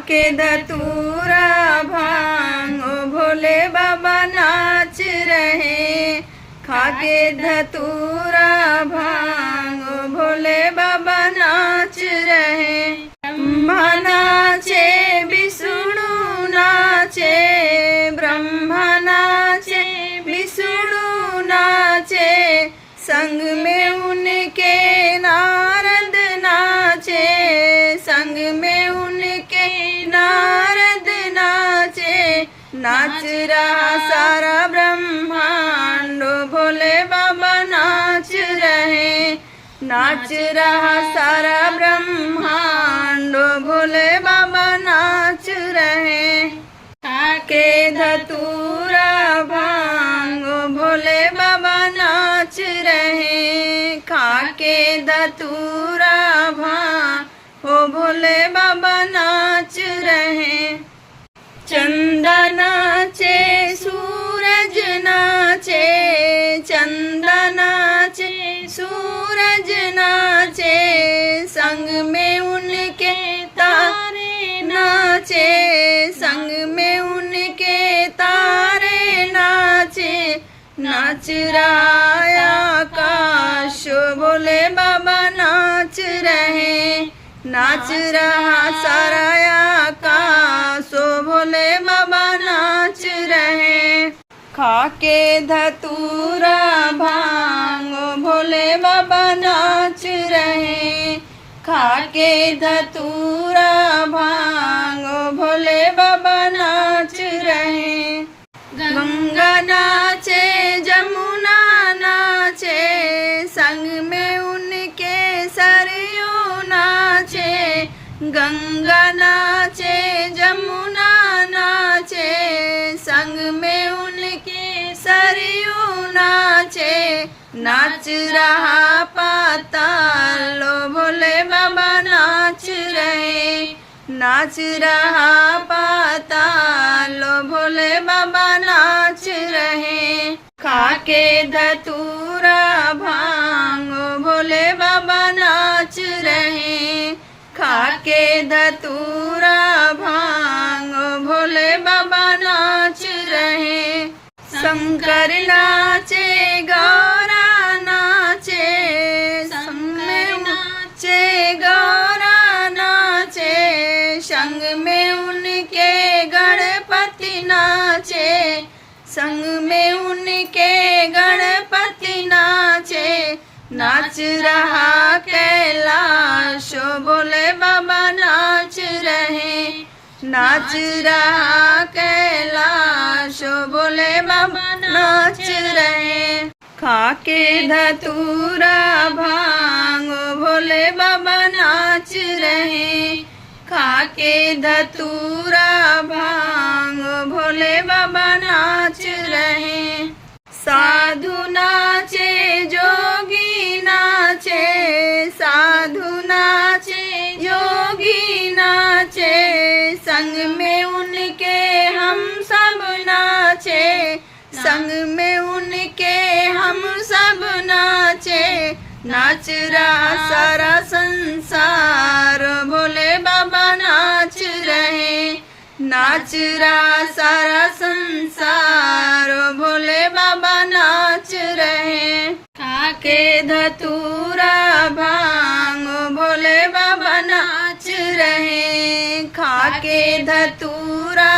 के धतूरा भांग ओ भोले बाबा नाच रहे। खाके धतूरा भांग ओ भोले बाबा नाच रहे। ब्रह्मा नाचे विष्णु नाचे, ब्रह्मा नाचे विष्णु नाचे, संग में उनके नारद नाचे, संग में उनके नारद नाचे। नाच रहा सारा ब्रह्मांड भोले बाबा नाच रहे। नाच रहा सारा ब्रह्मांड भोले बाबा नाच रहे। खाके धतूरा भांग भोले बाबा नाच रहे। खाके धतूरा भांग ओ भोले बाबा नाच रहे। चंदा नाचे सूरज नाचे, चंदा नाचे सूरज नाचे, संग में उनके तारे नाचे, संग में उनके तारे नाचे। नाच रहा आकाश भोले बाबा नाच रहे। नाच रहा सारा आकाश भोले बाबा नाच रहे। खाके धतूरा भांग भोले बाबा नाच रहे। खाके धतूरा भांग भोले बाबा नाच रहे। गंगा नाचे जमुना नाचे, संग में उनके सरयू नाचे। गंगा नाचे जमुना नाचे, संग में उनके सरयू नाचे। नाच रहा पाताल भोले बाबा नाच रहे। नाच रहा पाताल भोले बाबा नाच रहे। खाके धतूरा भांग भोले बाबा नाच रहे। खाके धतूरा भांग भोले बाबा नाच रहे। शंकर नाचे गौरा नाचे, संग में नाचे गौरा नाचे, संग में उनके गणपति नाचे, संग में उनके गणपति नाचे। नाच रहा कैलाश भोले बाबा नाच रहे। नाच रहा कैलाश भोले बाबा नाच रहे। खाके धतूरा भांग भोले बाबा नाच रहे। खाके धतूरा भांग भोले बाबा नाच रहे। साधु नाचे जोगी नाचे, साधु नाचे जोगी नाचे, संग में उनके हम सब नाचे, संग में उनके हम सब नाचे। नाच रहा सारा संसार भोले बाबा नाच रहे। नाच रहा सारा संसार भोले बाबा नाच रहे। खाके धतूरा भांग भोले बाबा नाच रहे। खाके धतूरा